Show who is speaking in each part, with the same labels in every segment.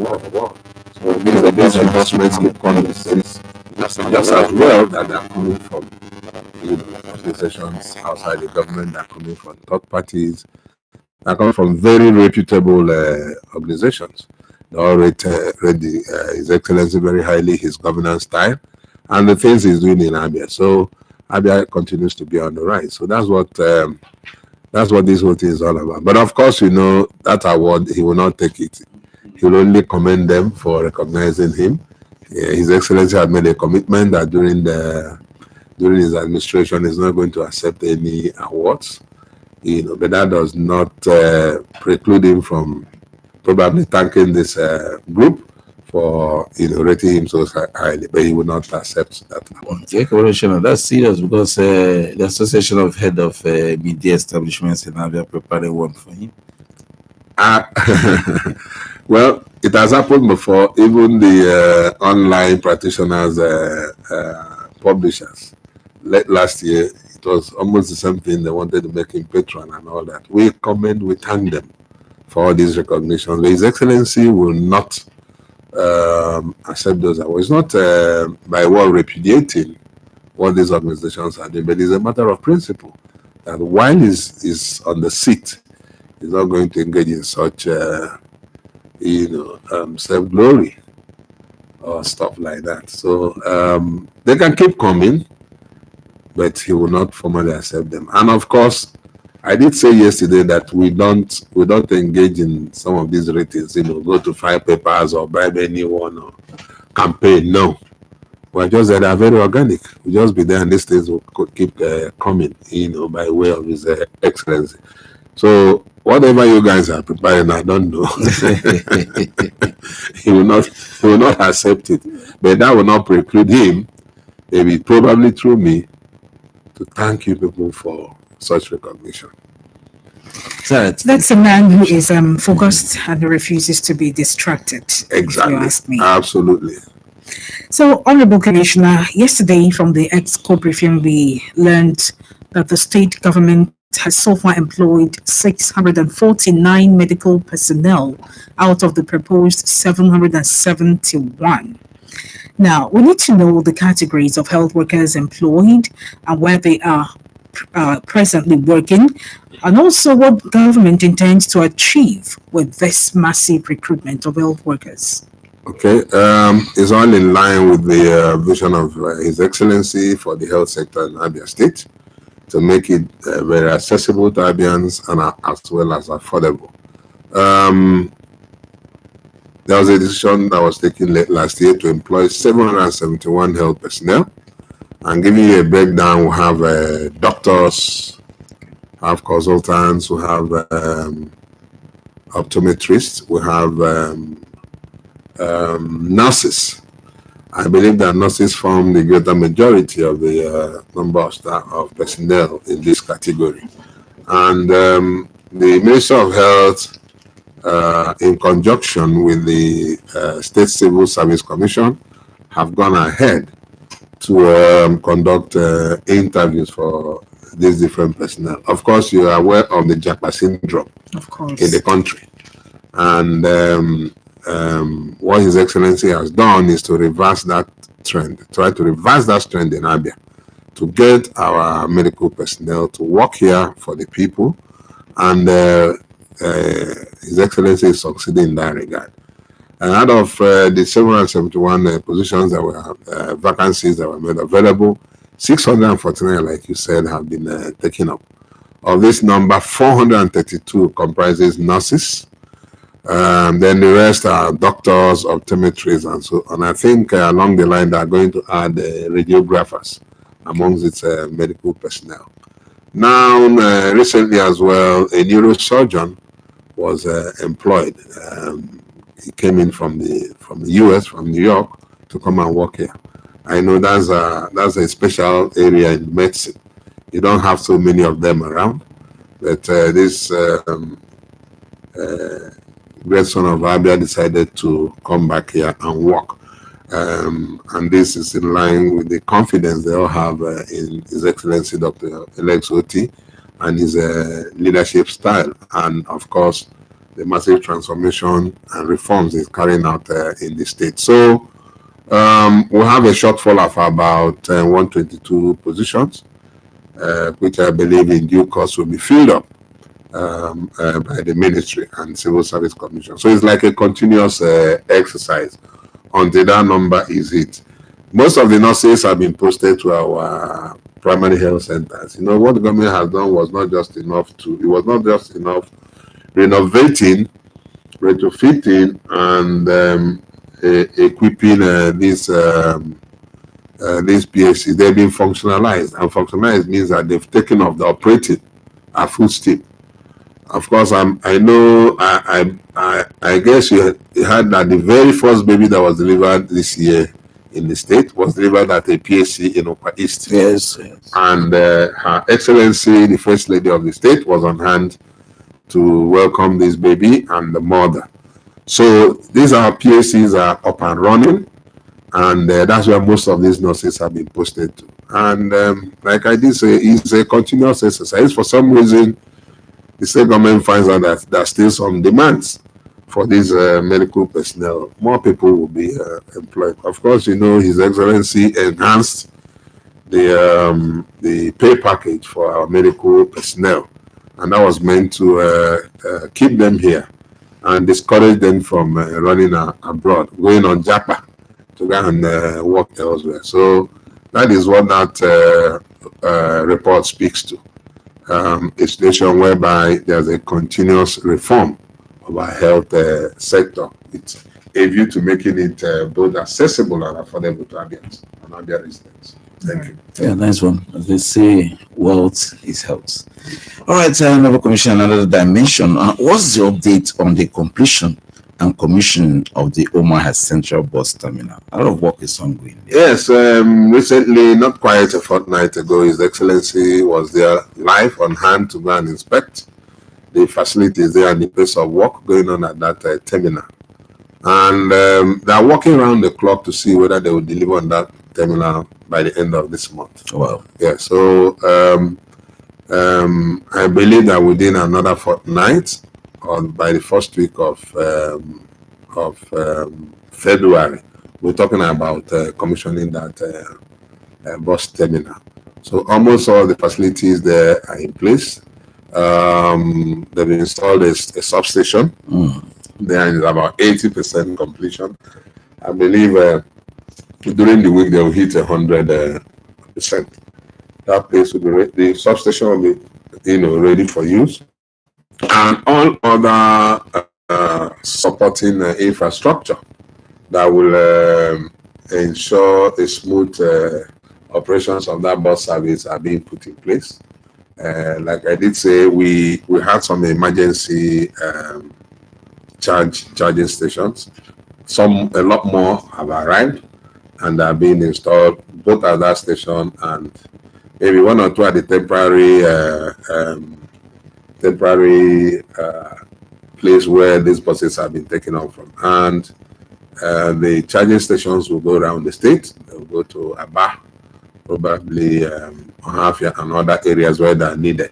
Speaker 1: So these endorsements keep coming since just as well that they're coming from organizations outside the government, they're coming from third parties, they're coming from very reputable organizations. They all rate His Excellency very highly, his governance style, and the things he's doing in Abia. So Abia continues to be on the rise. So that's what this whole thing is all about. But of course, that award, he will not take it. He will only commend them for recognizing him. His Excellency had made a commitment that during his administration, he's not going to accept any awards. But that does not preclude him from probably thanking this group for rating him so highly, but he would not accept that award.
Speaker 2: Okay, Commissioner, that's serious because the Association of Head of Media Establishments in Abia prepared one for him.
Speaker 1: Well, it has happened before. Even the online practitioners, publishers, last year, it was almost the same thing. They wanted to make him patron and all that. We thank them for all these recognitions. His Excellency will not accept those awards. It's not by way of repudiating what these organizations are doing, but it's a matter of principle that while he's on the seat, he's not going to engage in such self-glory or stuff like that. So they can keep coming, but he will not formally accept them. And of course, I did say yesterday that we don't engage in some of these ratings, go to file papers or bribe anyone or campaign. No. We're just that are very organic. We just be there and these things will keep coming, by way of His Excellency. So whatever you guys are preparing, I don't know. He will not accept it. But that will not preclude him, maybe probably through me, to thank you people for such recognition.
Speaker 3: That's a man who is focused and refuses to be distracted.
Speaker 1: Exactly.
Speaker 3: If you ask me.
Speaker 1: Absolutely.
Speaker 3: So, Honorable Commissioner, yesterday from the EXCO briefing, we learned that the state government has so far employed 649 medical personnel out of the proposed 771. Now, we need to know the categories of health workers employed and where they are presently working, and also what government intends to achieve with this massive recruitment of health workers.
Speaker 1: Okay, it's all in line with the vision of His Excellency for the health sector in Abia State, to make it very accessible to Abians and as well as affordable. There was a decision that was taken late last year to employ 771 health personnel. And giving you a breakdown, we have doctors, have consultants, we have optometrists, we have nurses. I believe that nurses form the greater majority of the number of staff of personnel in this category. And the Ministry of Health, in conjunction with the State Civil Service Commission, have gone ahead to conduct interviews for these different personnel. Of course, you are aware of the Japa syndrome in the country. And what His Excellency has done is to reverse that trend, try to reverse that trend in Abia, to get our medical personnel to work here for the people. And His Excellency is succeeding in that regard. And out of the 771 positions that were vacancies that were made available, 649, like you said, have been taken up. Of this number, 432 comprises nurses. Then the rest are doctors, optometrists, and so on. I think along the line, they are going to add radiographers amongst its medical personnel. Now, recently as well, a neurosurgeon was employed. He came in from the US, from New York, to come and work here. I know that's a special area in medicine. You don't have so many of them around, but this great son of Abia decided to come back here and work. And this is in line with the confidence they all have in His Excellency Dr. Alex Oti and his leadership style. And of course, the massive transformation and reforms it's carrying out in the state. So we have a shortfall of about 122 positions, which I believe in due course will be filled up by the ministry and Civil Service Commission. So it's like a continuous exercise until that number is hit. Most of the nurses have been posted to our primary health centers. You know, what the government has done was not just enough renovating, retrofitting, and equipping these PHCs. They've been functionalized, and functionalized means that they've taken off the operating at full steam. Of course, I guess you heard that the very first baby that was delivered this year in the state was delivered at a PHC in Okwa East.
Speaker 2: Yes.
Speaker 1: And Her Excellency, the First Lady of the state, was on hand to welcome this baby and the mother. So these are PHCs are up and running, and that's where most of these nurses have been posted to. And like I did say, it's a continuous exercise. For some reason, the state government finds out that there's still some demands for these medical personnel. More people will be employed. Of course, you know, His Excellency enhanced the pay package for our medical personnel, and that was meant to keep them here and discourage them from running abroad, going on Japa to go and work elsewhere. So that is what that report speaks to. A situation whereby there's a continuous reform of our health sector with a view to making it both accessible and affordable to Abians and Abia residents. Thank you.
Speaker 2: Yeah, nice one. As they say, wealth is health. All right, another commission, another dimension. What's the update on the completion and commission of the Omaha Central Bus Terminal? A lot of work is ongoing there.
Speaker 1: Yes, recently, not quite a fortnight ago, His Excellency was there live on hand to go and inspect the facilities there and the place of work going on at that terminal. And they are working around the clock to see whether they will deliver on that terminal by the end of this month.
Speaker 2: Wow.
Speaker 1: Yeah, so I believe that within another fortnight, or by the first week of February, we're talking about commissioning that bus terminal. So almost all the facilities there are in place. They've installed a substation. There is about 80% completion. I believe during the week they will hit 100%. That place will be ready. The substation will be, ready for use, and all other supporting infrastructure that will ensure a smooth operations of that bus service are being put in place. Like I did say, we had some emergency charging stations. A lot more have arrived and are being installed both at that station and maybe one or two at the temporary place where these buses have been taken off from. And the charging stations will go around the state. They'll go to Aba, probably Ohafia and other areas where they're needed.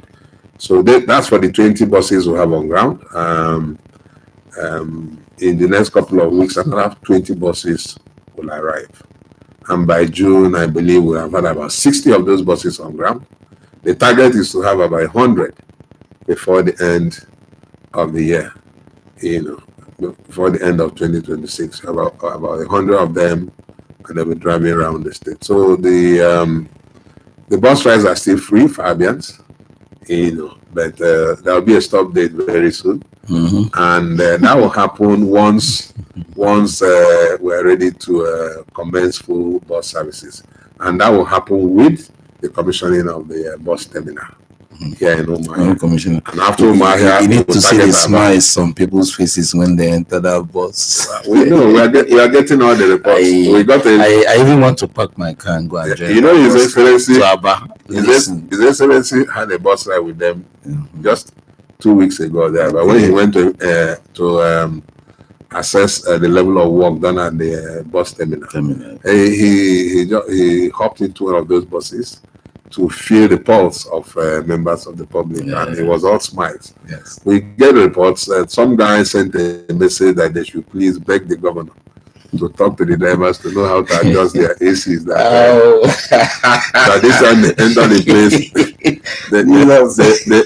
Speaker 1: So that's for the 20 buses we have on ground. In the next couple of weeks, another 20 buses will arrive. And by June, I believe we'll have had about 60 of those buses on ground. The target is to have about 100 before the end of the year, before the end of 2026. About 100 of them, and they'll be driving around the state. So the bus rides are still free for Abians, but there'll be a stop date very soon. And that will happen once we're ready to commence full bus services, and that will happen with the commissioning of the bus terminal here in Omaha.
Speaker 2: Commissioner.
Speaker 1: And after Omaha,
Speaker 2: you need to see the smiles on people's faces when they enter that bus.
Speaker 1: We know we are getting all the reports.
Speaker 2: I even want to park my car and go and join.
Speaker 1: His Excellency,
Speaker 2: to Aba.
Speaker 1: His Excellency had a bus ride with them just 2 weeks ago there, but when he went to assess the level of work done at the bus terminal, he hopped into one of those buses to feel the pulse of members of the public,
Speaker 2: Yeah.
Speaker 1: and it was all smiles.
Speaker 2: Yes.
Speaker 1: We get reports that some guy sent a message that they should please beg the governor to talk to the drivers to know how to adjust their ACs. That this time they enter the place, they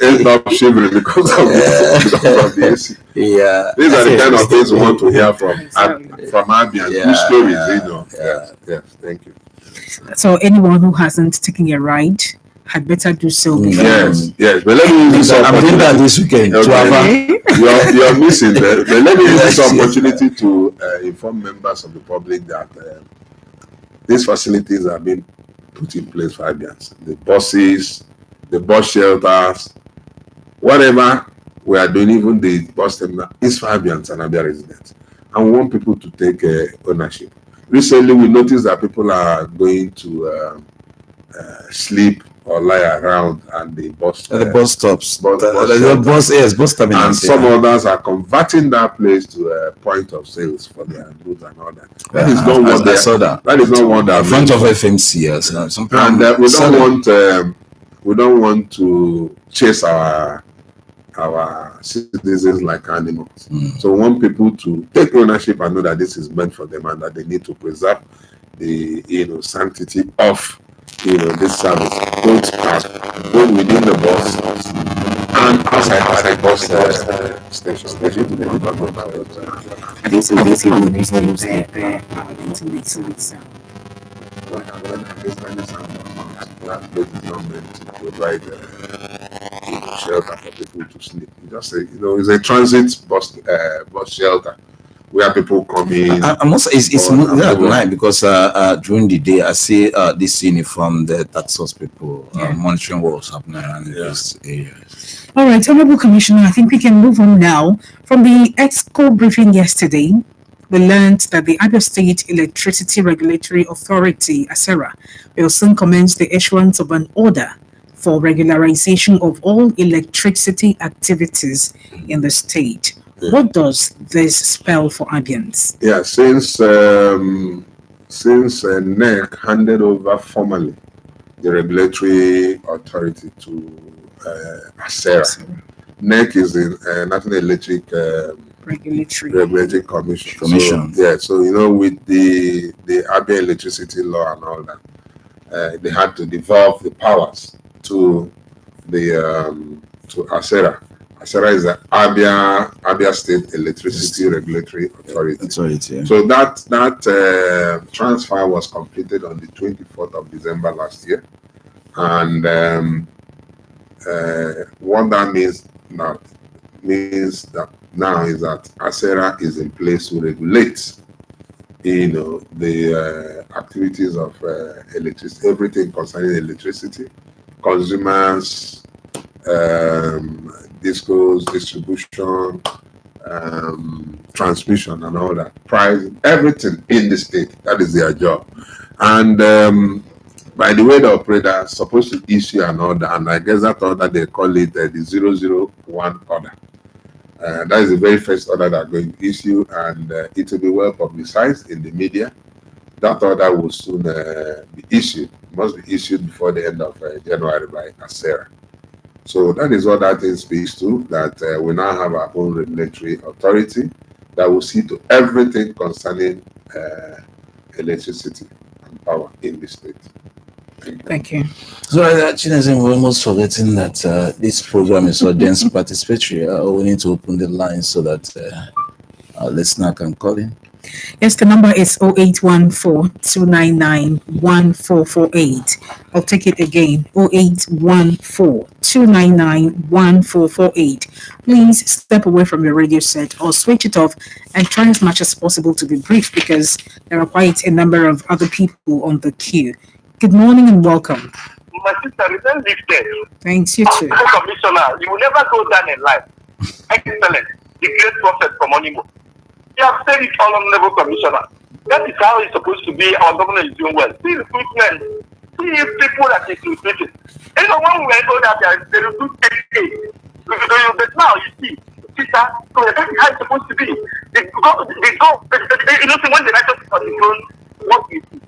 Speaker 1: end up shivering because of the AC.
Speaker 2: Yeah.
Speaker 1: These are the kind of things we want to hear from Abian.
Speaker 2: Yeah,
Speaker 1: Good stories,
Speaker 2: yeah,
Speaker 1: you know.
Speaker 2: yeah.
Speaker 1: Yes, thank you.
Speaker 3: So anyone who hasn't taken a ride had better do so before.
Speaker 1: Yes. But let me use this
Speaker 2: I'm doing that
Speaker 1: opportunity.
Speaker 2: this weekend.
Speaker 1: Okay. You're missing that. But let me use this opportunity to inform members of the public that these facilities are being put in place for Abians. The buses, the bus shelters, whatever we are doing, even the bus terminal is for Abians and Abia residents. And we want people to take ownership. Recently, we noticed that people are going to sleep or lie around at the bus
Speaker 2: stops.
Speaker 1: bus
Speaker 2: Bus terminals.
Speaker 1: and some others are converting that place to a point of sales for their goods and all that. That is not what
Speaker 2: I saw that.
Speaker 1: That is not what
Speaker 2: In front of FMC. Yes.
Speaker 1: And we don't want to chase our citizens like animals. So we want people to take ownership and know that this is meant for them and that they need to preserve the sanctity of this service, both within the bus and outside bus station.
Speaker 3: This is when they say
Speaker 1: that place is not meant to provide shelter for people to sleep. You just say, it's a transit bus shelter where people come in.
Speaker 2: I must say, it's not nice because during the day I see this uniform, the taxos people monitoring what's happening around this area.
Speaker 3: All right, Honorable Commissioner, I think we can move on now. From the EXCO briefing yesterday, we learned that the Abia State Electricity Regulatory Authority, ASERA, will soon commence the issuance of an order for regularization of all electricity activities in the state. Yeah. What does this spell for Abians?
Speaker 1: Yeah, since NEC handed over formally the regulatory authority to ASERA, NEC is the National Electric Regulatory Commission. So with the Abia electricity law and all that, they had to devolve the powers to to ASERA. ASERA is the Abia State Electricity Regulatory Authority. So that transfer was completed on the 24th of December last year, and what that means that now is that ASERA is in place to regulate, the activities of electricity, everything concerning electricity, consumers, discos, distribution, transmission, and all that, price, everything in the state. That is their job. And by the way, the operator is supposed to issue an order, and I guess that order they call it the 001 order. That is the very first order they're going to issue, and it will be well publicized in the media. That order will soon be issued, must be issued before the end of January by ASERA. So that is what that thing speaks to, that we now have our own regulatory authority that will see to everything concerning electricity and power in the state.
Speaker 3: Thank you.
Speaker 2: So, we're almost forgetting that this program is so dense participatory. We need to open the line so that our listener can call in.
Speaker 3: Yes, the number is 0814-299-1448. I'll take it again, 0814-299-1448. Please step away from your radio set or switch it off and try as much as possible to be brief because there are quite a number of other people on the queue. Good morning and welcome.
Speaker 4: My sister, remain lifted.
Speaker 3: Thanks, you too.
Speaker 4: Commissioner, you will never go down in life. Excellent. The great prophet from Onimo. You have said it all, Honorable Commissioner. That is how it's supposed to be. Our governor is doing well. See recruitment. See people that is recruiting. When we go that they recruit 8K. But now you see, sister, so that is how it's supposed to be. They go, when the righteous are the throne, what you see.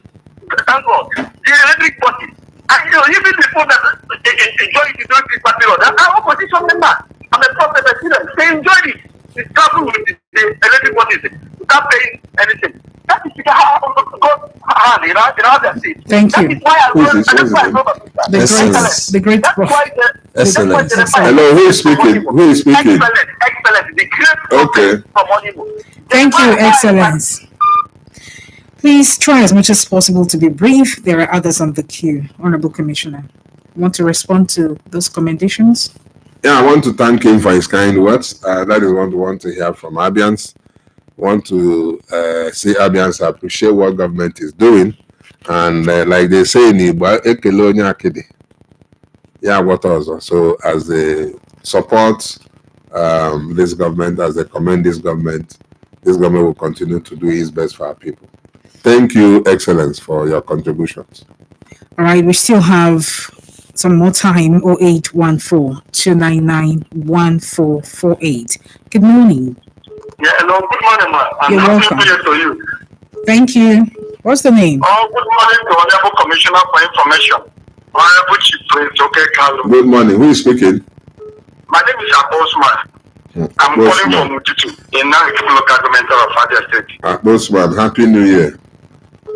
Speaker 4: Thank God. The electric body, And even before that, enjoy it, you don't keep party on that. I'm opposition member. I'm a prophet president. They enjoyed it. They travel with the electric bodies without paying anything. That is how God hand in our seat.
Speaker 3: Thank
Speaker 4: That
Speaker 3: you.
Speaker 4: is why I
Speaker 1: Who is
Speaker 4: wrote
Speaker 1: this? What is his name?
Speaker 2: Excellence.
Speaker 3: The great
Speaker 4: That's why
Speaker 2: Excellence.
Speaker 1: Hello, who is speaking? Who is speaking?
Speaker 4: Excellent. The great
Speaker 1: Okay.
Speaker 4: from Honeymoon.
Speaker 3: Thank you, Excellence. Please try as much as possible to be brief. There are others on the queue. Honorable Commissioner, want to respond to those commendations?
Speaker 1: Yeah, I want to thank him for his kind words. That is what we want to hear from Abians. Want to see Abians appreciate what government is doing. And like they say in Igbo, ekele onye akidi. Yeah, what also. So as they support this government, as they commend this government will continue to do its best for our people. Thank you, Excellence, for your contributions.
Speaker 3: All right, we still have some more time. 0814-299-1448. Good morning.
Speaker 4: Yeah, hello, good morning, man. And
Speaker 3: You're
Speaker 4: happy
Speaker 3: welcome.
Speaker 4: New Year to you.
Speaker 3: Thank you. What's the name?
Speaker 4: Oh, good morning to Honorable Commissioner for Information. Honorable Chief Prince Kalu.
Speaker 1: Good morning. Who is speaking?
Speaker 4: My name is Abosman. I'm calling from Ututu in Nankipu local government of Abia State.
Speaker 1: Bosman, Happy New Year.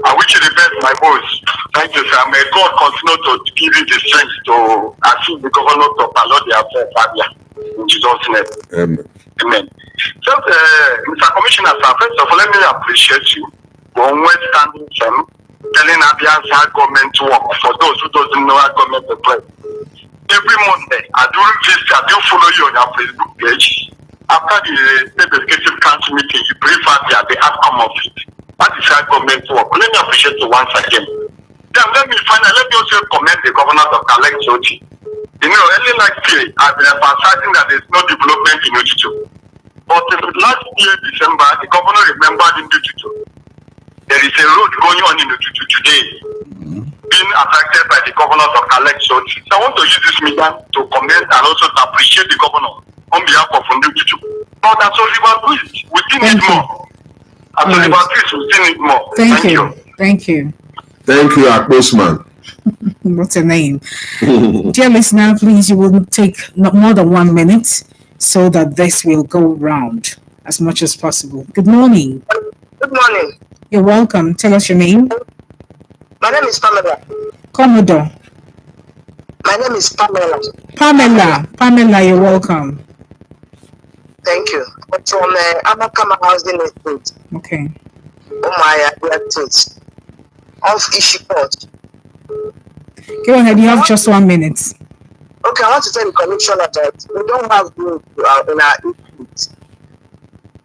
Speaker 4: I wish you the best, my boss. Thank you, sir. May God continue to give you the strength to achieve the governor to allow the affair of Abia. In Jesus' name. Amen. So, Mr. Commissioner, sir, first of all, let me appreciate you for always standing firm, telling Abia's how government work for those who doesn't know how government operates. Every Monday, I do follow you on your Facebook page. After the State Executive Council meeting, you brief Abia the outcome of it. That is how government work. Let me appreciate you once again. Then let me also commend the governor of Alex Oti. You know, early last year, I've been emphasizing that there's no development in Ututu. But last year, December, the governor remembered in Ututu. There is a road going on in Ututu today, being affected by the governor of Alex Oti. So I want to use this media to commend and also to appreciate the governor on behalf of Ututu. But as Oliver Twist, we still need more. As Oliver Twist, we still need more.
Speaker 3: Thank you. Thank you.
Speaker 1: Thank you, Akbosman.
Speaker 3: What's your name? Dear listener, please, you will take not more than 1 minute so that this will go round as much as possible. Good morning.
Speaker 5: Good morning.
Speaker 3: You're welcome. Tell us your name.
Speaker 5: My name is Pamela.
Speaker 3: Commodore.
Speaker 5: My name is Pamela.
Speaker 3: Pamela, you're welcome.
Speaker 5: Thank you. I'm from Amakama Housing Estate.
Speaker 3: Okay.
Speaker 5: Umaya State. Off Ishikot.
Speaker 3: Go ahead. You have just 1 minute.
Speaker 5: Okay, I want to tell the commissioner that we don't have road in our input.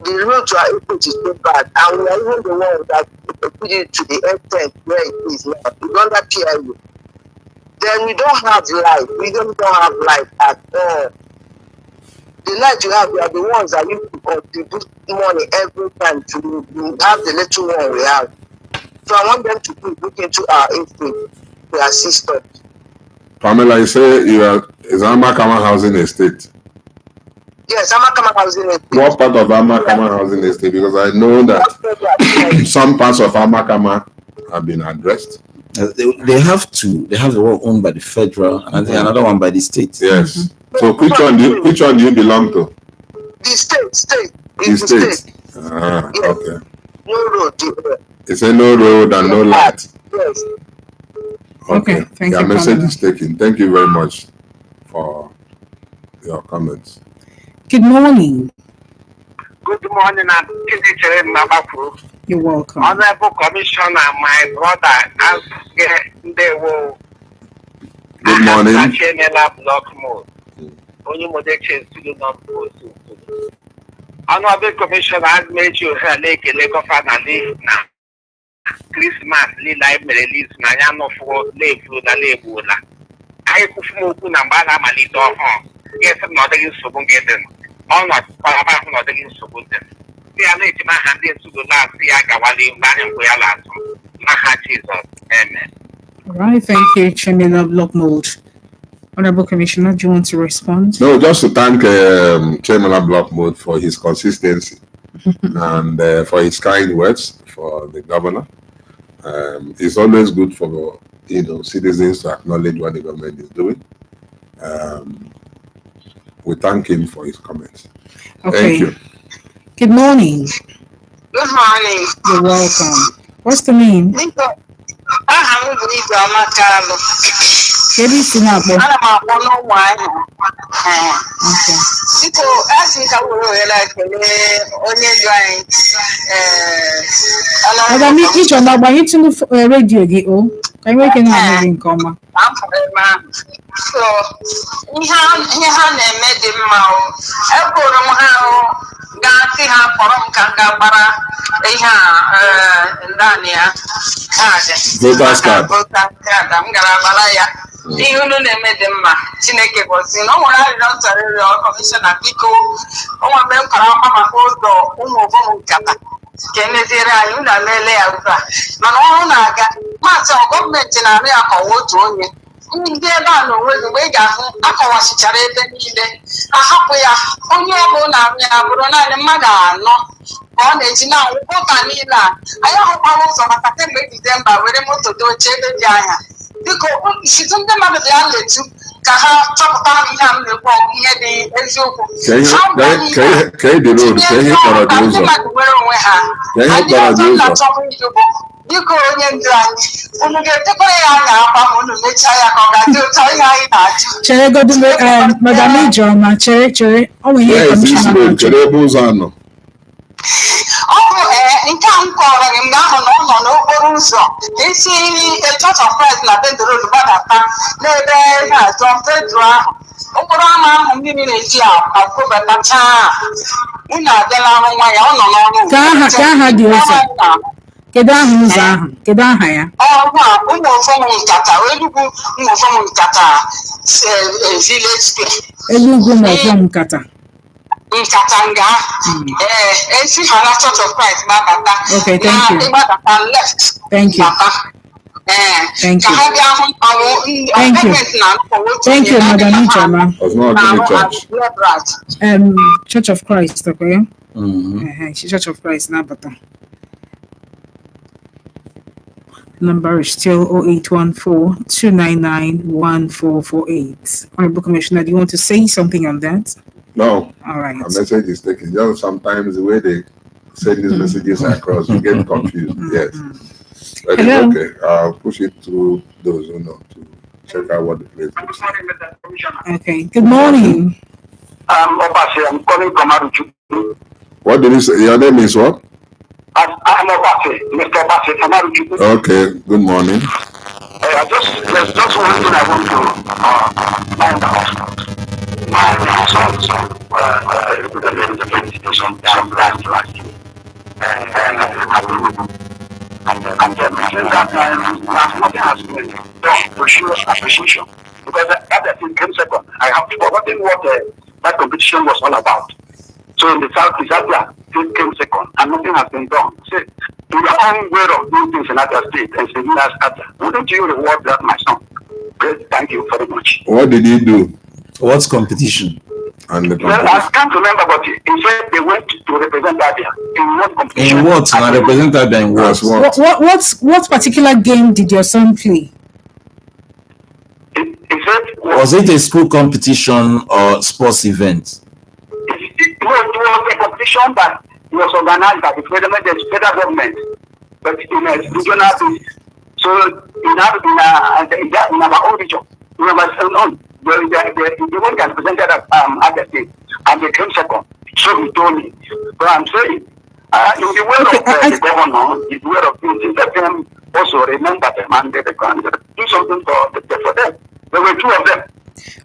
Speaker 5: The road to our input is so bad, and we are even the one that put it to the extent where it is now. It's under PIU. Then we don't have light. We don't have light at all. The light you have, we are the ones that you contribute money every time to have the little one we have. So I want them to look into our estate to assist us.
Speaker 1: Pamela, you say is Amakama Housing Estate?
Speaker 5: Yes, Amakama Housing Estate.
Speaker 1: What part of Amakama Housing Estate? Because I know that some parts of Amakama have been addressed.
Speaker 2: They have two. They have the one owned by the federal and another one by the state.
Speaker 1: Yes. So which one do you belong to?
Speaker 5: The state.
Speaker 1: The state.
Speaker 5: Yes.
Speaker 1: Okay.
Speaker 5: No road.
Speaker 1: It's a no road and no light.
Speaker 5: Yes.
Speaker 3: Okay, thank
Speaker 1: Your
Speaker 3: you,
Speaker 1: message
Speaker 3: Pamela.
Speaker 1: is taken. Thank you very much for your comments.
Speaker 3: Good morning.
Speaker 4: Good morning, and
Speaker 3: You're welcome.
Speaker 4: Honorable Commissioner, my brother, as they will.
Speaker 1: Good morning.
Speaker 4: Block mode. Only Modex to Honorable Commissioner has made you a lake of an now. Christmas, live release, Nayano for lake with a labula. I could smoke Nambala Malito home. Yes, I'm not against Subungaden. All not Parabah, not against Subungaden. They are late my hand into the last Yagawali, Manan Guyalas. Mahachizo. Amen.
Speaker 3: All right, thank you, Chemila Blockmold. Honorable Commissioner, do you want to respond?
Speaker 1: No, just to thank Chairman Blockmode for his consistency and for his kind words for the governor. It's always good for citizens to acknowledge what the government is doing. We thank him for his comments.
Speaker 3: Okay.
Speaker 1: Thank you.
Speaker 3: Good morning.
Speaker 5: Good morning.
Speaker 3: You're welcome. What's the name?
Speaker 5: Aha m bụ Ijeọma Kalụ.
Speaker 3: Kedu isi na-akpọ?
Speaker 5: Ana m akpọ n'ụmụ ahịa.
Speaker 3: Okay.
Speaker 5: Biko, asị ka were ohere a kelee onye ndu anyị.
Speaker 3: Madam Ijeọma, gbanyetụnụ redio gị o ka anyị nwee ike na-anụ gị nke ọma.
Speaker 5: So, ihe ha na-eme dị mma o. Ekwuru m ha ahụ ga-asị ha kpọrọ m ka m ga-agbara ihe a ndani ya kaadị.
Speaker 2: Voters card.
Speaker 5: Voters card, m gara agbara ya. Ihe unu na-eme dị mma, Chineke gọzie. Na o nwere arịrịọ m chọrọ ịrịọ kọmishọna, biko o nwere mgbe m kọrọ akwa maka ụzọ ụmụ ụvọm nkata ka emeziere anyị, unu alele ya ugbu a. Mana ọrụ na-aga, maazị gọọmenti na-arụ ya kọwa otu onye. Ndị ebe a n'onwe gị mgbe ị ga-ahụ akọwachichara ebe niile, ahapụ ya onye ọbụla na-arụ ya bụrụ naanị mmadụ anọ ka ọ na-eji na-anwụ ụka niile a. Anyị ahụkwara ụzọ maka kemgbe Disemba were moto dochie ebe dị anya. Biko site ndị mmadụ bịa nletu ka ha chọpụtara ihe a m na-ekwu ọgụ ihe dị eziokwu.
Speaker 1: Ka e dị road, ka ihe kpọrọ dị
Speaker 5: ndị
Speaker 1: ụzọ.
Speaker 5: mmadụ nwere onwe ha.
Speaker 1: Ka ihe
Speaker 5: Anyị
Speaker 1: kpọrọ dị
Speaker 5: ọzọ
Speaker 1: ụzọ.
Speaker 5: na-achọbụ ịjụ bụ, biko onye ndu anyị, unu ga-etekwara ya anya akwa ma unu mechaa ya ka ọ ga-adị ụtọ ihe anyị na-ajụ.
Speaker 3: Chere godu Madam Ijeọma, chere ọ nwere ihe
Speaker 1: Where is this
Speaker 3: kọmishọna
Speaker 1: road?
Speaker 3: na-achọ.
Speaker 1: Kedu ebe ụzọ anọ?
Speaker 5: Ọ bụ nke a m kọrọ gị mgbe ahụ na ọ nọ n'okporo ụzọ isi Church of Christ na Bend Road gbadata n'ebe ihe atọ Pedro ahụ. Okporo ámá ahụ mmiri na-eji akwụbatachaa. Unu abịala arụ nwa ya, ọ nọ n'ọrụ.
Speaker 3: Ka aha dị ụzọ. Kedu aha ụzọ ahụ? Kedu aha ya?
Speaker 5: Ọrụ a ụmụ ofọm nkata, Enugu ụmụ ofọm nkata village square.
Speaker 3: Enugu ma ọgwọ nkata.
Speaker 5: Nkata nga esi ha na Church of Christ gbabata.
Speaker 3: Okay, thank you.
Speaker 5: Gbabata left.
Speaker 3: Thank you.
Speaker 5: Bata.
Speaker 3: Thank
Speaker 5: Ka
Speaker 3: you.
Speaker 5: ha bịa hụ ọrụ
Speaker 3: Thank you.
Speaker 5: gọọmenti na-akọwa otu
Speaker 3: Thank you,
Speaker 5: onye
Speaker 3: Madam
Speaker 5: na-adịghị
Speaker 3: Ijeọma.
Speaker 1: Of not
Speaker 5: ha
Speaker 1: any
Speaker 5: na-arụ
Speaker 1: church.
Speaker 5: blood right.
Speaker 3: Church of Christ, okay?
Speaker 2: Mhm.
Speaker 3: Church of Christ, Nabata. Number is still 0814-299-1448. Honorable Commissioner, do you want to say something on that?
Speaker 1: No,
Speaker 3: All right.
Speaker 1: a message is taken. Just sometimes the way they send these messages across, we get confused. Yes. But
Speaker 3: Hello.
Speaker 1: it's okay. I'll push it through those who know to check out what the place looks like.
Speaker 3: Okay. Good morning.
Speaker 4: Obasi, I'm calling from Aruchu.
Speaker 1: What did you say? Your name is what?
Speaker 4: I'm Obasi, Mr. Obasi from Aruchu.
Speaker 1: Okay. Good morning.
Speaker 4: There's just one thing I want to find out. My son, some plans last year. And then that nothing has been done to show appreciation. Because that thing came second. I have forgotten what that competition was all about. So in the South, Zambia came second, and nothing has been done. So, in your own way of doing things in other states and saying that's other, wouldn't you reward that, my son? Great, thank you very much.
Speaker 1: What did he do?
Speaker 2: What's competition?
Speaker 1: And the
Speaker 4: Well, I
Speaker 1: competition?
Speaker 4: can't remember, but he said they went to represent Zambia in what competition?
Speaker 2: In what? And represented in what?
Speaker 1: As what?
Speaker 3: What particular game did your son play?
Speaker 4: He said,
Speaker 2: Was it a school competition or sports event?
Speaker 4: it was a competition that was organized by the federal government, but in a regional basis. So in our own region, we have on the one that presented at the state, and they came second. So he told me. But I'm saying, in the way of the governor, in the way of things, let them also remember them and they can do something for them. There were two of them.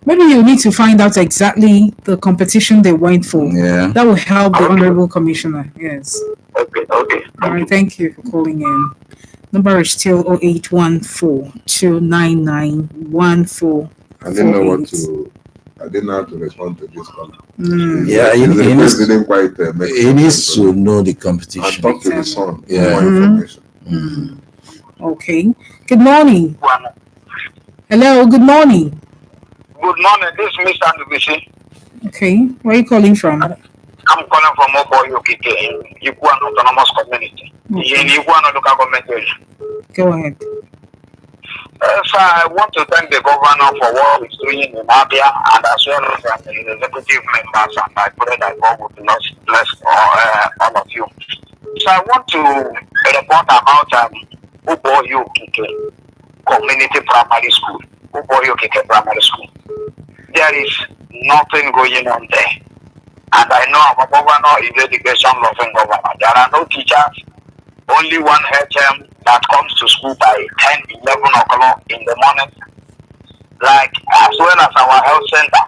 Speaker 3: Maybe you need to find out exactly the competition they went for.
Speaker 2: Yeah.
Speaker 3: That will help the Honorable Commissioner. Yes.
Speaker 4: Okay.
Speaker 3: All right. Thank you for calling in. Number is still 0814-299-1448.
Speaker 1: I didn't know what to. I didn't know how to respond to this call.
Speaker 2: Yeah,
Speaker 1: The request didn't quite make
Speaker 2: He needs
Speaker 1: sense.
Speaker 2: to know the
Speaker 1: And
Speaker 2: competition.
Speaker 1: talk to the son.
Speaker 2: Yeah.
Speaker 1: More information.
Speaker 3: Okay. Good morning. Hello. Good morning.
Speaker 4: Good morning. This is Mr. Ndubisi.
Speaker 3: Okay. Where are you calling from?
Speaker 4: I'm calling from Oboy, Okike, in Iguan Autonomous Community, in Iguan local government area.
Speaker 3: Go ahead.
Speaker 4: So I want to thank the governor for what he's doing in Abia and as well as the executive members, and I pray that God will bless all of you. So I want to report about Uboyo Kike Community Primary School. Uboyo Kike Primary School. There is nothing going on there. And I know our governor is education loving governor. There are no teachers, only one HM that comes to school by 10, 11 o'clock in the morning. Like, as well as our health center,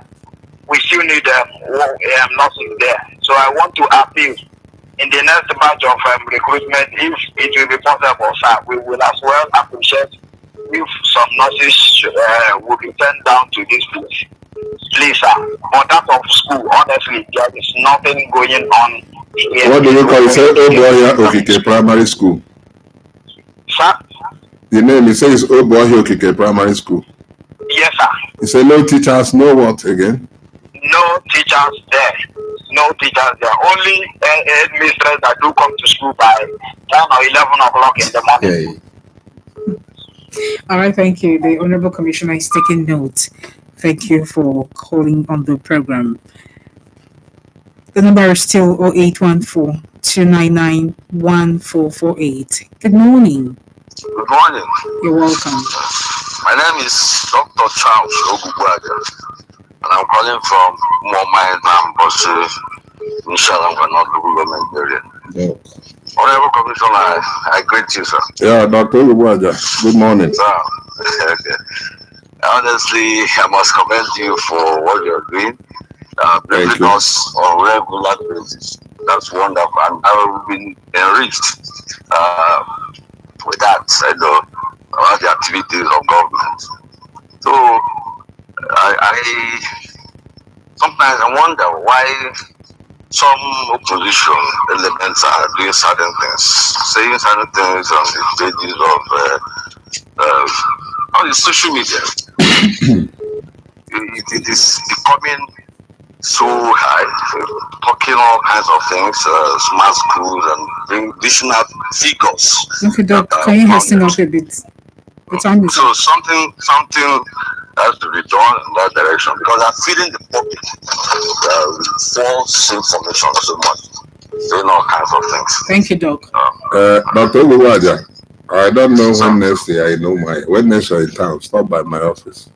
Speaker 4: we still need nurses there. So I want to appeal in the next batch of recruitment, if it will be possible, sir, we will as well appreciate if some nurses will be sent down to this place. Please, sir, on that of school, honestly, there is nothing going on here.
Speaker 1: What do you call it? Say Oboya Okike Primary School.
Speaker 4: Sir?
Speaker 1: The name, it says Oboya Okike Primary School.
Speaker 4: Yes, sir.
Speaker 1: You say no teachers, no what again?
Speaker 4: No teachers there. No teachers there. Only headmistress that do come to school by 10 or 11 o'clock in the morning.
Speaker 3: All right, thank you. The Honorable Commissioner is taking note. Thank you for calling on the program. The number is still 0814-299-1448. Good morning.
Speaker 6: Good morning.
Speaker 3: You're welcome.
Speaker 6: My name is Dr. Charles Ogugwaga, and I'm calling from Momai Nambosi, Nishalam, not local government area. Honorable Commissioner, I greet you, sir.
Speaker 1: Yeah, Dr. Ogugwaga. Good morning.
Speaker 6: Sir. Honestly, I must commend you for what you're doing. Briefing us on a regular basis. That's wonderful, and I've been enriched with that, about the activities of government. So, I sometimes I wonder why some opposition elements are doing certain things, saying certain things on the pages of on the social media. It is becoming so high, talking all kinds of things, smart schools and additional figures.
Speaker 3: Okay, Doc, can you hasten up a bit?
Speaker 6: So something has to be done in that direction, because I'm feeling the public false information so much, saying all kinds of things.
Speaker 3: Thank you, Doc.
Speaker 1: Dr. Ogugwaga, I don't know when next year when next year in town, stop by my office.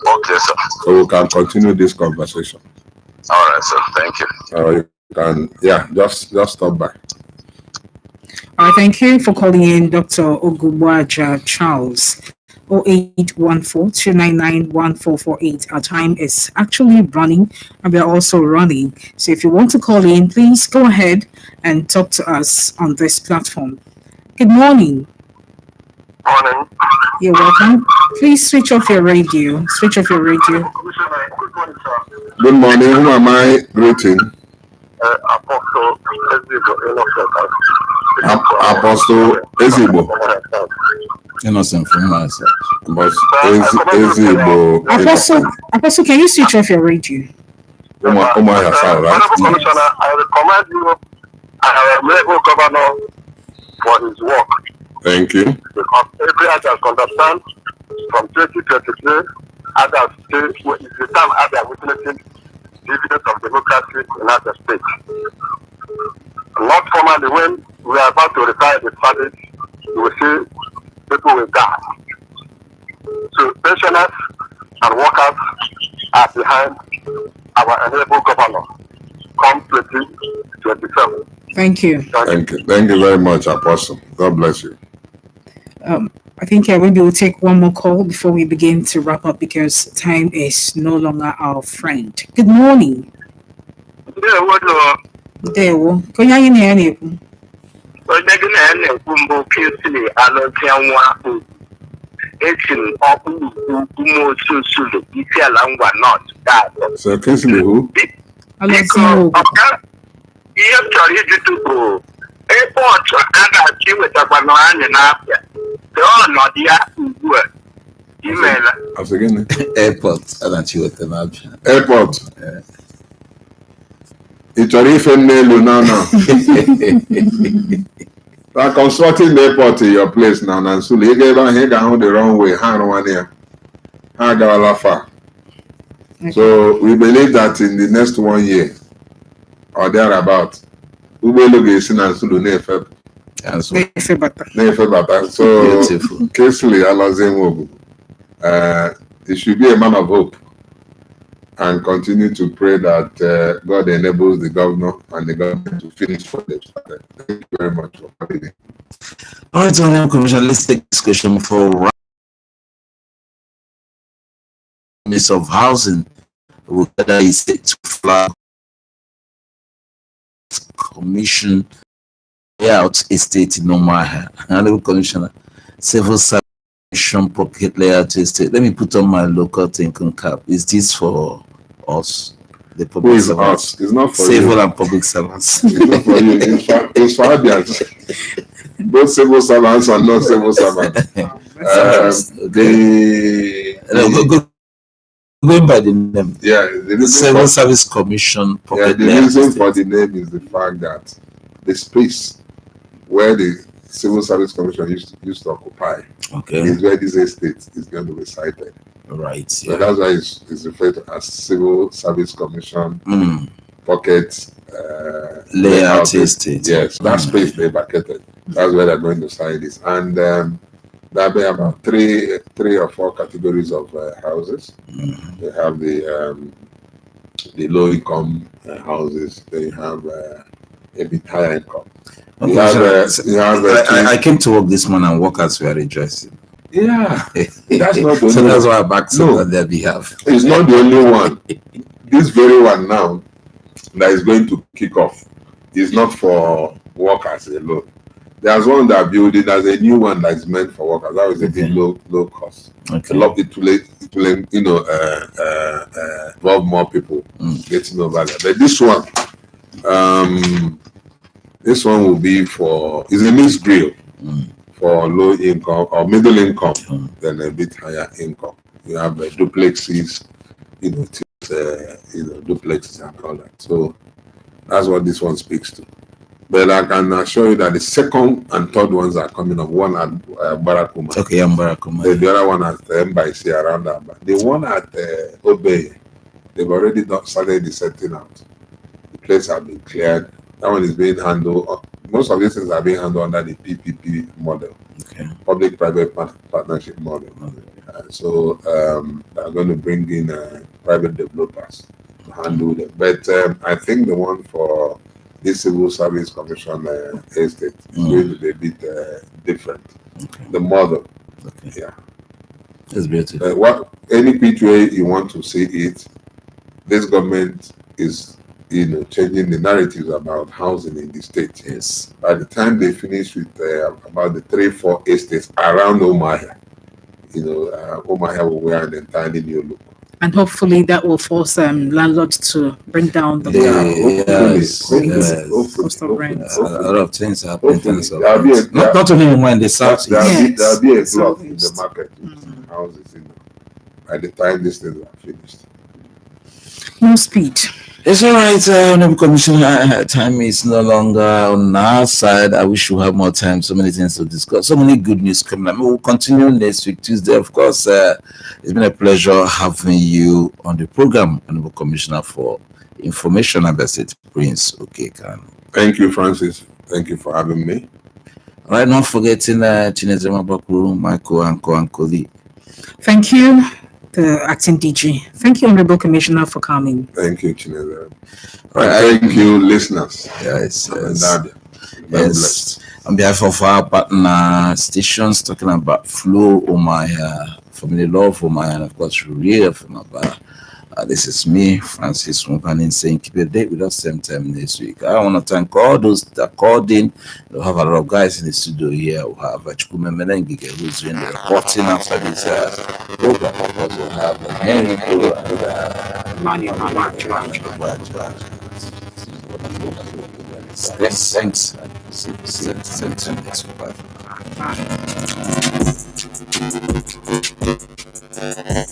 Speaker 6: Okay, sir.
Speaker 1: So we can continue this conversation.
Speaker 6: All right, sir. Thank you.
Speaker 1: You can, just stop by.
Speaker 3: All right, thank you for calling in, Dr. Ogugwaja Charles. 0814-299-1448. Our time is actually running, and we are also running. So if you want to call in, please go ahead and talk to us on this platform. Good morning.
Speaker 4: Morning.
Speaker 3: You're welcome. Please switch off your radio. Switch off your radio.
Speaker 4: Commissioner, good morning, sir.
Speaker 1: Good morning. Who am I greeting?
Speaker 4: Apostle Ezebo Innocent.
Speaker 1: Apostle Ezebo.
Speaker 2: Innocent from myself.
Speaker 1: Ezebo.
Speaker 3: Apostle, can you switch off your radio?
Speaker 1: Umar Hassan, right?
Speaker 4: Honorable Commissioner, I recommend you Honorable Governor for his work.
Speaker 1: Thank you.
Speaker 4: Because every others understand from 2023, others say it's the time others witnessing dividends of democracy in other states. Not formally, when we are about to retire the service, you will see people will die. So pensioners and workers are behind our honorable governor come 2027.
Speaker 3: Thank you.
Speaker 1: Thank you. Thank you very much, Apostle. God bless you.
Speaker 3: I think maybe we'll take one more call before we begin to wrap up, because time is no longer our friend. Good morning. Dewo, can you hear me?
Speaker 1: So, Kingsley, who?
Speaker 4: Airport agachi wetakwana anyị n'afịa dị ọnọdụ ya ugbu a imeela
Speaker 2: Airport agachi weta n'abịa.
Speaker 1: Airport. Ị chọrọ ife n'elu na Like constructing the airport in your place now, Nansuli, you get on here down the wrong way, hand one here. Hagalafa. So we believe that in the next 1 year or thereabout, we will look at Nansulu Nefe. So, Kesley Alazemobu, it should be a man of hope and continue to pray that God enables the governor and the government to finish what they've started. Thank you very much for having me.
Speaker 2: All right, Honorable Commissioner, let's take this question for Minister of Housing. Whether it's to flag commission layout estate in Omaha. Honorable Commissioner, Civil Service Pocket Layout Estate. Let me put on my local thinking cap. Is this for us? The public
Speaker 1: Who is
Speaker 2: servants?
Speaker 1: us? It's not for
Speaker 2: Civil
Speaker 1: you.
Speaker 2: and public servants.
Speaker 1: It's not for you. It's for others. Both civil servants and non-civil servants.
Speaker 2: Going by the name.
Speaker 1: Yeah,
Speaker 2: The Civil Service Commission Pocket
Speaker 1: the
Speaker 2: Layout
Speaker 1: reason
Speaker 2: Estate.
Speaker 1: for the name is the fact that the space where the Civil Service Commission used to occupy
Speaker 2: Okay.
Speaker 1: is where this estate is going to be sited.
Speaker 2: Right.
Speaker 1: So
Speaker 2: Yeah.
Speaker 1: that's why it's referred to as Civil Service Commission Pocket
Speaker 2: Layout Estate.
Speaker 1: Yes, that space they vacated. That's where they're going to site this. And there'll be about three or four categories of houses. They have the low income houses. They have a bit higher income.
Speaker 2: Okay,
Speaker 1: You have,
Speaker 2: I came to work this morning and workers were rejoicing.
Speaker 1: yeah, that's not the
Speaker 2: So
Speaker 1: only
Speaker 2: that's
Speaker 1: one.
Speaker 2: why I backed
Speaker 1: No.
Speaker 2: on their behalf.
Speaker 1: It's not the only one. This very one now that is going to kick off is not for workers alone. There's one that building. There's a new one that is meant for workers. That was a bit low cost.
Speaker 2: Okay.
Speaker 1: A lot it will involve more people getting over there. But this one will be for, it's a mixed grill for low income or middle income, then a bit higher income. You have duplexes, duplexes and all that. So that's what this one speaks to. But I can assure you that the second and third ones are coming up. One at Barakuma.
Speaker 2: Okay, I'm Barakuma.
Speaker 1: The other one at Embassy around that. But the one at Obey, they've already started the setting out. The place has been cleared. That one is being handled. Most of these things are being handled under the PPP model,
Speaker 2: Okay.
Speaker 1: public-private partnership model. So they're going to bring in private developers to handle them. But I think the one for this Civil Service Commission estate is going to be a bit different.
Speaker 2: Okay.
Speaker 1: The model,
Speaker 2: Okay.
Speaker 1: yeah.
Speaker 2: That's beautiful.
Speaker 1: Any which way you want to see it, this government is changing the narratives about housing in the state.
Speaker 2: Yes.
Speaker 1: By the time they finish with about the 3-4 estates around Omaha, Omaha will wear an entirely new look.
Speaker 3: And hopefully that will force landlords to bring down the cost of rent.
Speaker 2: A lot of things happen in terms of
Speaker 1: There'll be a-
Speaker 2: not only in the south.
Speaker 1: There'll be a
Speaker 3: Yes.
Speaker 1: glut in the
Speaker 3: Southeast.
Speaker 1: market with houses, by the time these things are finished.
Speaker 3: No speed.
Speaker 2: It's all right, Honorable Commissioner. Time is no longer on our side. I wish we have more time. So many things to discuss. So many good news coming. We'll continue next week, Tuesday. Of course, it's been a pleasure having you on the program, Honorable Commissioner for Information, Ambassador Prince Okekan.
Speaker 1: Thank you, Francis. Thank you for having me.
Speaker 2: All right, not forgetting Chinezema Bakuru, Michael, and Koli.
Speaker 3: Thank you, the acting DG. Thank you, Honorable Commissioner, for coming.
Speaker 1: Thank you, Chineze.
Speaker 2: Right.
Speaker 1: Thank you, listeners.
Speaker 2: Yes,
Speaker 1: And
Speaker 2: yes.
Speaker 1: Nadia. God bless.
Speaker 2: On behalf of our partner stations talking about Flow Omaya, Family Love Omaya, and of course, Real from Aba. This is me, Francis Mumpanin, saying keep a date with us same time next week. I want to thank all those that called in. We have a lot of guys in the studio here. We have Chukume Menengige, who's doing the reporting after this program. Of course, we'll have Henry Kuro and thanks. Same time next week. Bye.